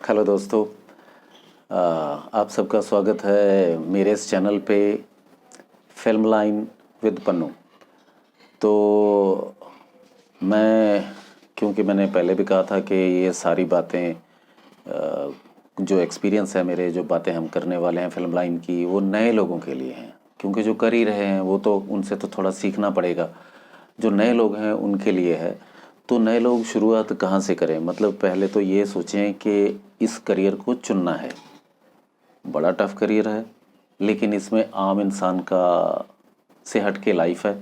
Hello दोस्तों। आप सबका स्वागत है मेरे इस चैनल पे फिल्म लाइन विद पन्नू। तो मैं क्योंकि मैंने पहले भी कहा था कि ये सारी बातें जो एक्सपीरियंस है मेरे, जो बातें हम करने वाले हैं फिल्म लाइन की, वो नए लोगों के लिए हैं। क्योंकि जो कर ही रहे हैं वो तो उनसे तो थोड़ा सीखना पड़ेगा। जो नए लोग हैं उनके लिए है। तो नए लोग शुरुआत कहाँ से करें? मतलब पहले तो ये सोचें कि इस करियर को चुनना है। बड़ा टफ करियर है, लेकिन इसमें आम इंसान का से हट के लाइफ है,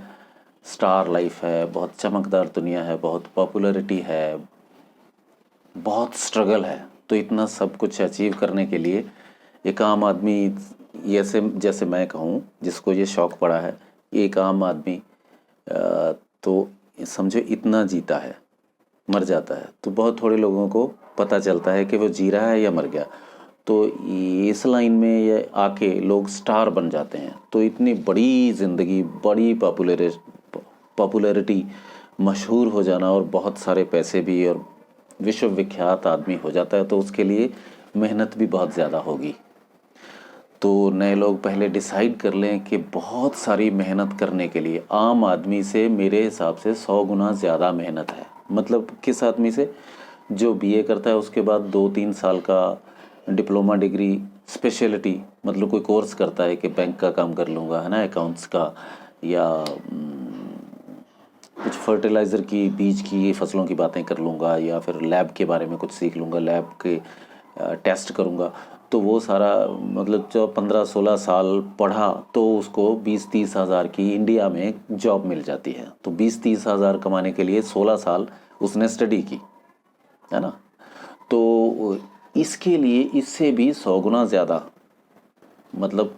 स्टार लाइफ है, बहुत चमकदार दुनिया है, बहुत पॉपुलैरिटी है, बहुत स्ट्रगल है। तो इतना सब कुछ अचीव करने के लिए एक आम आदमी, जैसे जैसे मैं कहूँ जिसको ये शौक़ पड़ा है, एक आम आदमी तो समझो इतना जीता है, मर जाता है। तो बहुत थोड़े लोगों को पता चलता है कि वो जी रहा है या मर गया। तो इस लाइन में ये आके लोग स्टार बन जाते हैं। तो इतनी बड़ी ज़िंदगी, बड़ी पॉपुलैरिटी, मशहूर हो जाना और बहुत सारे पैसे भी और विश्वविख्यात आदमी हो जाता है, तो उसके लिए मेहनत भी बहुत ज़्यादा होगी। तो नए लोग पहले डिसाइड कर लें कि बहुत सारी मेहनत करने के लिए आम आदमी से मेरे हिसाब से 100 गुना ज़्यादा मेहनत है। मतलब किस आदमी से? जो बीए करता है उसके बाद 2-3 साल का डिप्लोमा डिग्री, स्पेशलिटी, मतलब कोई कोर्स करता है कि बैंक का काम कर लूँगा, है ना, अकाउंट्स का, या कुछ फर्टिलाइज़र की, बीज की, फसलों की बातें कर लूँगा, या फिर लैब के बारे में कुछ सीख लूँगा, लैब के टेस्ट करूँगा। तो वो सारा, मतलब जो 15-16 साल पढ़ा तो उसको 20-30 हज़ार की इंडिया में जॉब मिल जाती है। तो 20-30 हज़ार कमाने के लिए 16 साल उसने स्टडी की, है ना। तो इसके लिए इससे भी 100 गुना ज़्यादा, मतलब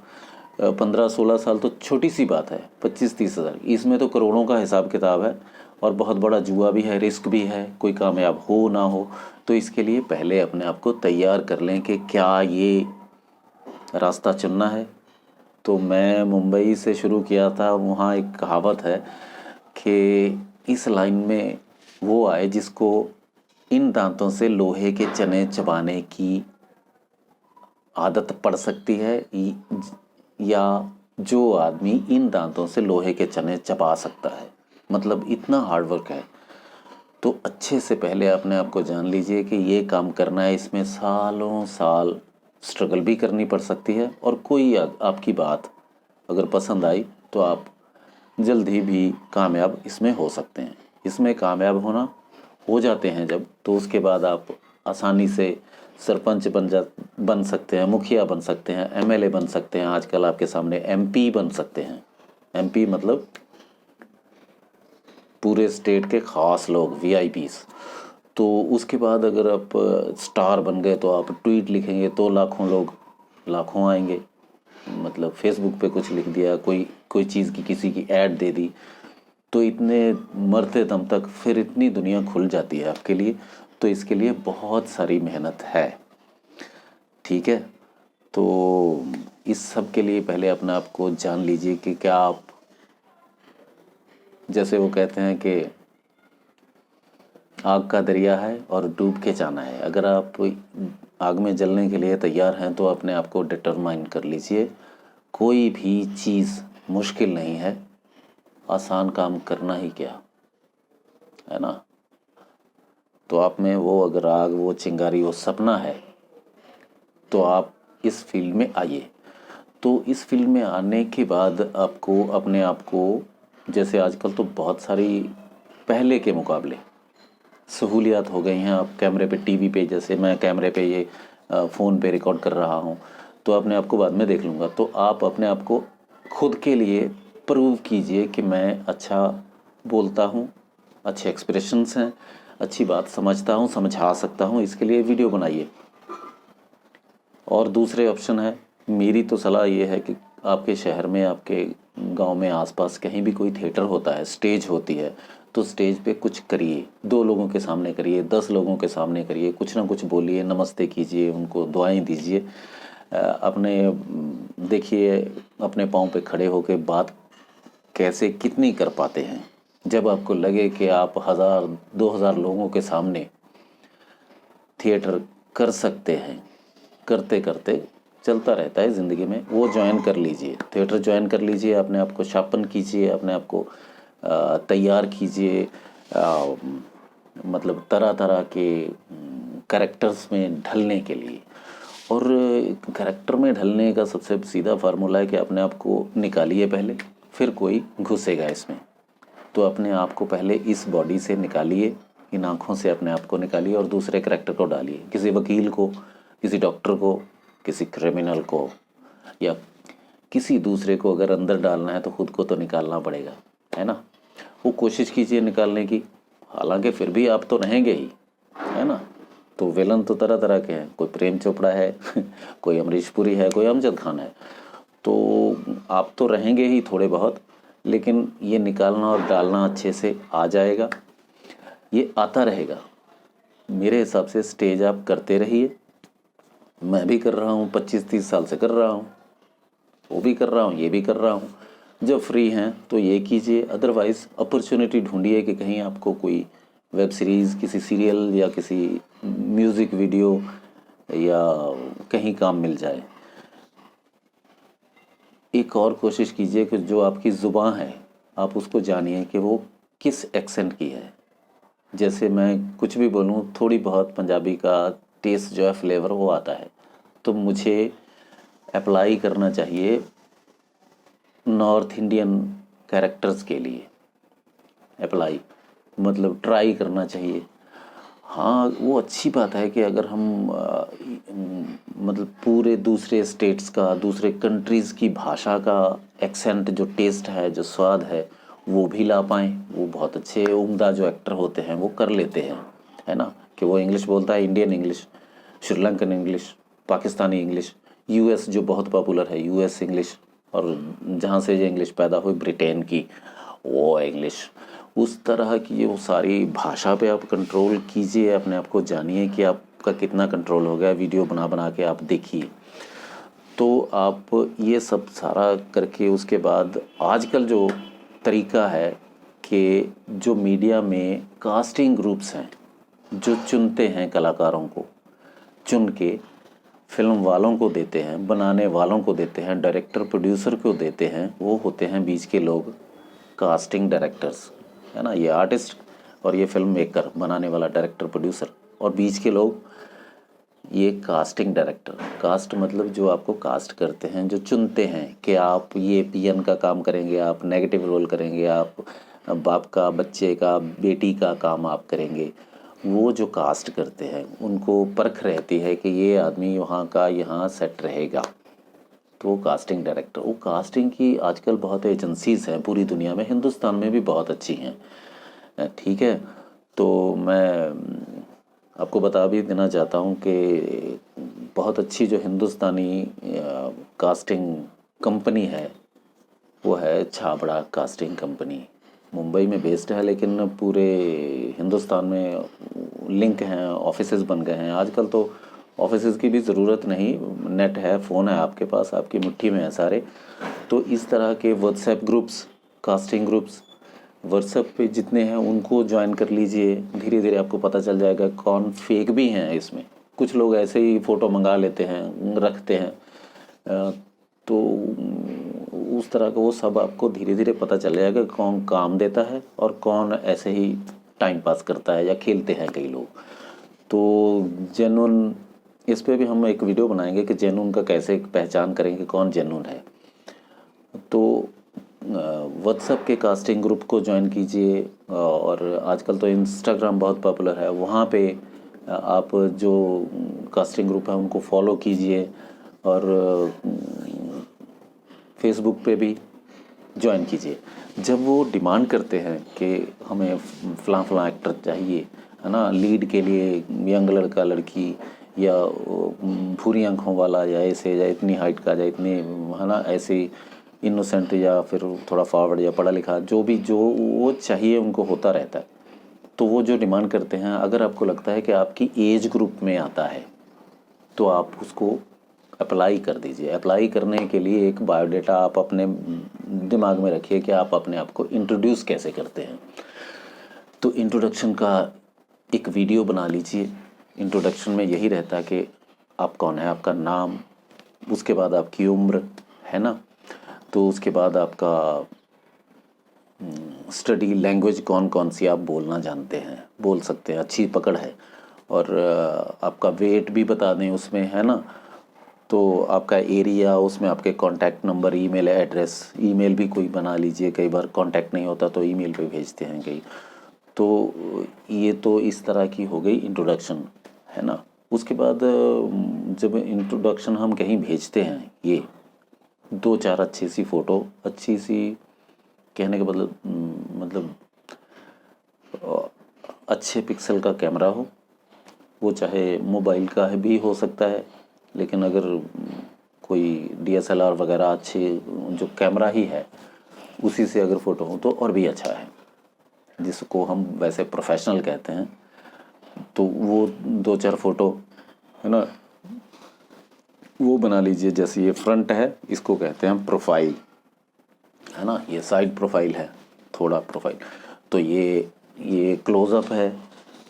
15-16 साल तो छोटी सी बात है, 25-30 हज़ार, इसमें तो करोड़ों का हिसाब किताब है और बहुत बड़ा जुआ भी है, रिस्क भी है, कोई कामयाब हो ना हो। तो इसके लिए पहले अपने आप को तैयार कर लें कि क्या ये रास्ता चुनना है। तो मैं मुंबई से शुरू किया था। वहाँ एक कहावत है कि इस लाइन में वो आए जिसको इन दांतों से लोहे के चने चबाने की आदत पड़ सकती है, या जो आदमी इन दांतों से लोहे के चने चबा सकता है। मतलब इतना हार्ड वर्क है। तो अच्छे से पहले अपने आप को जान लीजिए कि ये काम करना है, इसमें सालों साल स्ट्रगल भी करनी पड़ सकती है। और कोई आपकी बात अगर पसंद आई तो आप जल्द ही भी कामयाब इसमें हो सकते हैं। इसमें कामयाब हो जाते हैं जब, तो उसके बाद आप आसानी से सरपंच बन सकते हैं, मुखिया बन सकते हैं, एमएलए बन सकते हैं। आजकल आपके सामने एमपी बन सकते हैं। एमपी मतलब पूरे स्टेट के ख़ास लोग, वीआईपीज़। तो उसके बाद अगर आप स्टार बन गए तो आप ट्वीट लिखेंगे तो लाखों आएंगे। मतलब फेसबुक पे कुछ लिख दिया, कोई चीज़ की, किसी की ऐड दे दी, तो इतने मरते दम तक फिर इतनी दुनिया खुल जाती है आपके लिए। तो इसके लिए बहुत सारी मेहनत है, ठीक है। तो इस सब के लिए पहले अपने आप को जान लीजिए कि क्या आप, जैसे वो कहते हैं कि आग का दरिया है और डूब के जाना है। अगर आप आग में जलने के लिए तैयार हैं तो अपने आप को डिटरमाइन कर लीजिए। कोई भी चीज़ मुश्किल नहीं है, आसान काम करना ही क्या है ना। तो आप में वो अगर आग, वो चिंगारी, वो सपना है तो आप इस फील्ड में आइए। तो इस फील्ड में आने के बाद आपको अपने आप को, जैसे आजकल तो बहुत सारी पहले के मुकाबले सहूलियात हो गई हैं। आप कैमरे पे, टीवी पे, जैसे मैं कैमरे पे ये फ़ोन पे रिकॉर्ड कर रहा हूँ तो अपने आप को बाद में देख लूँगा। तो आप अपने आप को खुद के लिए प्रूव कीजिए कि मैं अच्छा बोलता हूँ, अच्छे एक्सप्रेशंस हैं, अच्छी बात समझता हूँ, समझा सकता हूँ। इसके लिए वीडियो बनाइए। और दूसरे ऑप्शन है, मेरी तो सलाह ये है कि आपके शहर में, आपके गांव में, आसपास कहीं भी कोई थिएटर होता है, स्टेज होती है, तो स्टेज पे कुछ करिए। 2 लोगों के सामने करिए, 10 लोगों के सामने करिए, कुछ ना कुछ बोलिए, नमस्ते कीजिए, उनको दुआएं दीजिए। अपने देखिए अपने पाँव पे खड़े होकर बात कैसे, कितनी कर पाते हैं। जब आपको लगे कि आप 1000-2000 लोगों के सामने थिएटर कर सकते हैं, करते करते चलता रहता है ज़िंदगी में, वो ज्वाइन कर लीजिए, थिएटर ज्वाइन कर लीजिए, अपने आप को शार्पन कीजिए, अपने आप को तैयार कीजिए, मतलब तरह तरह के कैरेक्टर्स में ढलने के लिए। और कैरेक्टर में ढलने का सबसे सीधा फार्मूला है कि अपने आप को निकालिए पहले, फिर कोई घुसेगा इसमें। तो अपने आप को पहले इस बॉडी से निकालिए, इन आँखों से अपने आप को निकालिए और दूसरे कैरेक्टर को डालिए, किसी वकील को, किसी डॉक्टर को, किसी क्रिमिनल को, या किसी दूसरे को अगर अंदर डालना है तो खुद को तो निकालना पड़ेगा, है ना। वो कोशिश कीजिए निकालने की, हालांकि फिर भी आप तो रहेंगे ही, है ना। तो विलन तो तरह तरह के हैं, कोई प्रेम चोपड़ा है कोई अमरीश पुरी है, कोई अमजद खान है, तो आप तो रहेंगे ही थोड़े बहुत, लेकिन ये निकालना और डालना अच्छे से आ जाएगा, ये आता रहेगा। मेरे हिसाब से स्टेज आप करते रहिए, मैं भी कर रहा हूँ, 25-30 साल से कर रहा हूँ, वो भी कर रहा हूँ, ये भी कर रहा हूँ। जब फ्री हैं तो ये कीजिए, अदरवाइज़ अपॉर्चुनिटी ढूंढिए कि कहीं आपको कोई वेब सीरीज़, किसी सीरियल या किसी म्यूज़िक वीडियो या कहीं काम मिल जाए। एक और कोशिश कीजिए कि जो आपकी ज़ुबान है आप उसको जानिए कि वो किस एक्सेंट की है। जैसे मैं कुछ भी बोलूँ, थोड़ी बहुत पंजाबी का टेस्ट जो है, फ्लेवर वो आता है, तो मुझे अप्लाई करना चाहिए नॉर्थ इंडियन कैरेक्टर्स के लिए। अप्लाई मतलब ट्राई करना चाहिए। हाँ, वो अच्छी बात है कि अगर हम मतलब पूरे दूसरे स्टेट्स का, दूसरे कंट्रीज़ की भाषा का एक्सेंट, जो टेस्ट है, जो स्वाद है, वो भी ला पाएँ। वो बहुत अच्छे उम्दा जो एक्टर होते हैं वो कर लेते हैं, है ना। कि वो इंग्लिश बोलता है, Indian English, Sri Lankan English, Pakistani English, US जो बहुत पॉपुलर है, यूएस इंग्लिश, और जहाँ से ये इंग्लिश पैदा हुई ब्रिटेन की, वो इंग्लिश। उस तरह की वो सारी भाषा पे आप कंट्रोल कीजिए, अपने आप को जानिए कि आपका कितना कंट्रोल हो गया। वीडियो बना बना के आप देखिए। तो आप ये सब सारा करके उसके बाद आजकल जो तरीका है कि जो मीडिया में कास्टिंग ग्रुप्स हैं जो चुनते हैं, कलाकारों को चुन के फिल्म वालों को देते हैं, बनाने वालों को देते हैं, डायरेक्टर प्रोड्यूसर को देते हैं, वो होते हैं बीच के लोग, कास्टिंग डायरेक्टर्स, है ना। ये आर्टिस्ट और ये फिल्म मेकर, बनाने वाला, डायरेक्टर प्रोड्यूसर, और बीच के लोग ये कास्टिंग डायरेक्टर। कास्ट मतलब जो आपको कास्ट करते हैं, जो चुनते हैं कि आप ये पीएन का काम करेंगे, आप नेगेटिव रोल करेंगे, आप बाप का, बच्चे का, बेटी का काम आप करेंगे। वो जो कास्ट करते हैं उनको परख रहती है कि ये आदमी वहाँ का यहाँ सेट रहेगा, तो वो कास्टिंग डायरेक्टर। वो कास्टिंग की आजकल बहुत एजेंसीज़ हैं पूरी दुनिया में, हिंदुस्तान में भी बहुत अच्छी हैं, ठीक है। तो मैं आपको बता भी देना चाहता हूँ कि बहुत अच्छी जो हिंदुस्तानी कास्टिंग कंपनी है वो है छाबड़ा कास्टिंग कंपनी। मुंबई में बेस्ड है, लेकिन पूरे हिंदुस्तान में लिंक हैं, ऑफिसेज बन गए हैं। आजकल तो ऑफिसेज की भी ज़रूरत नहीं, नेट है, फ़ोन है आपके पास, आपकी मुट्ठी में है सारे। तो इस तरह के WhatsApp groups, casting groups WhatsApp पे जितने हैं उनको ज्वाइन कर लीजिए। धीरे धीरे आपको पता चल जाएगा कौन फेक भी हैं इसमें। कुछ लोग ऐसे ही फ़ोटो मंगा लेते हैं, रखते हैं, तो उस तरह का वो सब आपको धीरे धीरे पता चल जाएगा कौन काम देता है और कौन ऐसे ही टाइम पास करता है या खेलते हैं कई लोग। तो जेन्युइन, इस पे भी हम एक वीडियो बनाएंगे कि जेन्युइन का कैसे पहचान करेंगे कौन जेन्युइन है। तो व्हाट्सएप के कास्टिंग ग्रुप को ज्वाइन कीजिए, और आजकल तो इंस्टाग्राम बहुत पॉपुलर है, वहाँ पे आप जो कास्टिंग ग्रुप है उनको फॉलो कीजिए, और फेसबुक पे भी ज्वाइन कीजिए। जब वो डिमांड करते हैं कि हमें फ़लाँ फ़लाँ एक्टर चाहिए, है ना, लीड के लिए यंग लड़का लड़की, या भूरी आँखों वाला, या ऐसे, या इतनी हाइट का, या इतने, है ना, ऐसे इनोसेंट, या फिर थोड़ा फॉरवर्ड, या पढ़ा लिखा, जो भी जो वो चाहिए उनको होता रहता है। तो वो जो डिमांड करते हैं, अगर आपको लगता है कि आपकी एज ग्रुप में आता है तो आप उसको अप्लाई कर दीजिए। अप्लाई करने के लिए एक बायोडाटा आप अपने दिमाग में रखिए कि आप अपने आप को इंट्रोड्यूस कैसे करते हैं। तो इंट्रोडक्शन का एक वीडियो बना लीजिए, इंट्रोडक्शन में यही रहता है कि आप कौन है, आपका नाम, उसके बाद आपकी उम्र, है ना, तो उसके बाद आपका स्टडी लैंग्वेज कौन कौन सी आप बोलना जानते हैं, बोल सकते हैं, अच्छी पकड़ है, और आपका वेट भी बता दें उसमें, है ना, तो आपका एरिया, उसमें आपके contact number, email address, email भी कोई बना लीजिए, कई बार कॉन्टैक्ट नहीं होता तो ईमेल पे भेजते हैं कई। तो ये तो इस तरह की हो गई इंट्रोडक्शन, है ना। उसके बाद जब इंट्रोडक्शन हम कहीं भेजते हैं, ये 2-4 अच्छी सी फ़ोटो, अच्छी सी, कहने का मतलब अच्छे पिक्सल का कैमरा हो, वो चाहे मोबाइल का है भी हो सकता है, लेकिन अगर कोई DSLR वगैरह अच्छे जो कैमरा ही है उसी से अगर फ़ोटो हो तो और भी अच्छा है, जिसको हम वैसे प्रोफेशनल कहते हैं। तो वो 2-4 फ़ोटो, है ना, वो बना लीजिए। जैसे ये फ्रंट है, इसको कहते हैं प्रोफाइल, है ना, ये साइड प्रोफाइल है, थोड़ा प्रोफाइल। तो ये क्लोज़अप है,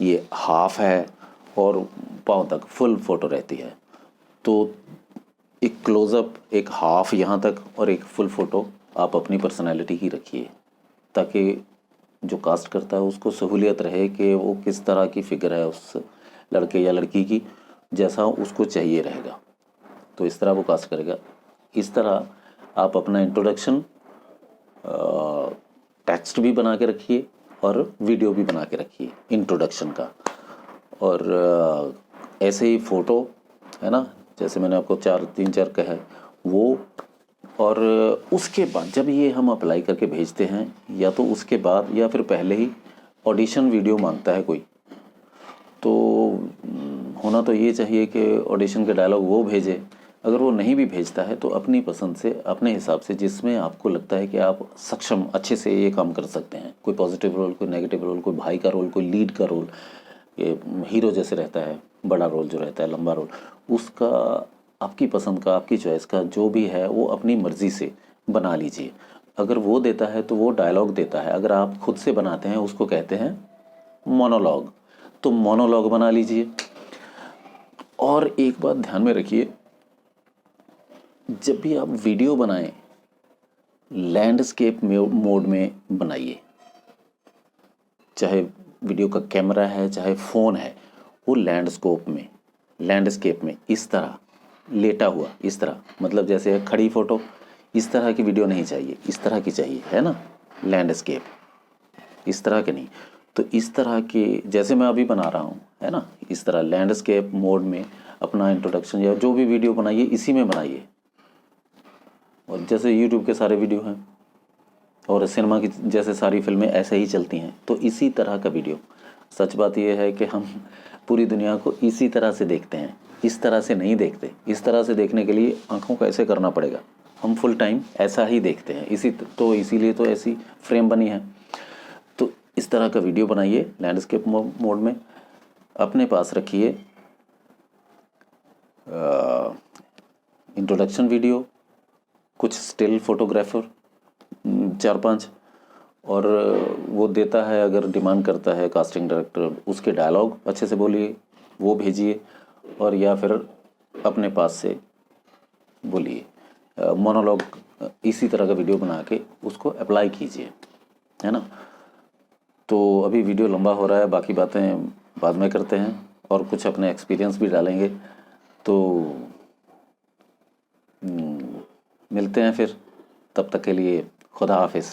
ये हाफ है, और पाँव तक फुल फ़ोटो रहती है। तो एक क्लोज़अप, एक हाफ यहाँ तक, और एक फुल फ़ोटो आप अपनी पर्सनैलिटी की रखिए, ताकि जो कास्ट करता है उसको सहूलियत रहे कि वो किस तरह की फ़िगर है उस लड़के या लड़की की, जैसा उसको चाहिए रहेगा, तो इस तरह वो कास्ट करेगा। इस तरह आप अपना इंट्रोडक्शन टेक्स्ट भी बना के रखिए और वीडियो भी बना के रखिए इंट्रोडक्शन का। और ऐसे ही फ़ोटो, है ना, जैसे मैंने आपको 3-4 कहे वो, और उसके बाद जब ये हम अप्लाई करके भेजते हैं, या तो उसके बाद या फिर पहले ही ऑडिशन वीडियो मांगता है कोई, तो होना तो ये चाहिए कि ऑडिशन के डायलॉग वो भेजे। अगर वो नहीं भी भेजता है तो अपनी पसंद से, अपने हिसाब से, जिसमें आपको लगता है कि आप सक्षम अच्छे से ये काम कर सकते हैं, कोई पॉजिटिव रोल, कोई नेगेटिव रोल, कोई भाई का रोल, कोई लीड का रोल, ये हीरो जैसे रहता है, बड़ा रोल जो रहता है, लंबा रोल, उसका आपकी पसंद का, आपकी चॉइस का जो भी है वो अपनी मर्ज़ी से बना लीजिए। अगर वो देता है तो वो डायलॉग देता है, अगर आप खुद से बनाते हैं उसको कहते हैं मोनोलॉग, तो मोनोलॉग बना लीजिए। और एक बात ध्यान में रखिए, जब भी आप वीडियो बनाएं लैंडस्केप मोड में बनाइए, चाहे वीडियो का कैमरा है चाहे फ़ोन है, वो लैंडस्केप में इस तरह लेटा हुआ, इस तरह, मतलब जैसे खड़ी फ़ोटो, इस तरह की वीडियो नहीं चाहिए, इस तरह की चाहिए, है ना, लैंडस्केप, इस तरह के नहीं। तो इस तरह के जैसे मैं अभी बना रहा हूँ, है ना, इस तरह लैंडस्केप मोड में अपना इंट्रोडक्शन या जो भी वीडियो बनाइए इसी में बनाइए। और जैसे यूट्यूब के सारे वीडियो हैं और सिनेमा की जैसे सारी फिल्में ऐसे ही चलती हैं, तो इसी तरह का वीडियो। सच बात यह है कि हम पूरी दुनिया को इसी तरह से देखते हैं, इस तरह से नहीं देखते। इस तरह से देखने के लिए आँखों को ऐसे करना पड़ेगा, हम फुल टाइम ऐसा ही देखते हैं, इसीलिए तो ऐसी फ्रेम बनी है। तो इस तरह का वीडियो बनाइए लैंडस्केप मोड में, अपने पास रखिए इंट्रोडक्शन वीडियो, कुछ स्टिल फोटोग्राफर 4-5, और वो देता है, अगर डिमांड करता है कास्टिंग डायरेक्टर, उसके डायलॉग अच्छे से बोलिए, वो भेजिए, और या फिर अपने पास से बोलिए, मोनोलॉग इसी तरह का वीडियो बना के उसको अप्लाई कीजिए, है ना। तो अभी वीडियो लंबा हो रहा है, बाकी बातें बाद में करते हैं, और कुछ अपने एक्सपीरियंस भी डालेंगे। तो मिलते हैं फिर, तब तक के लिए खुदा हाफिज़।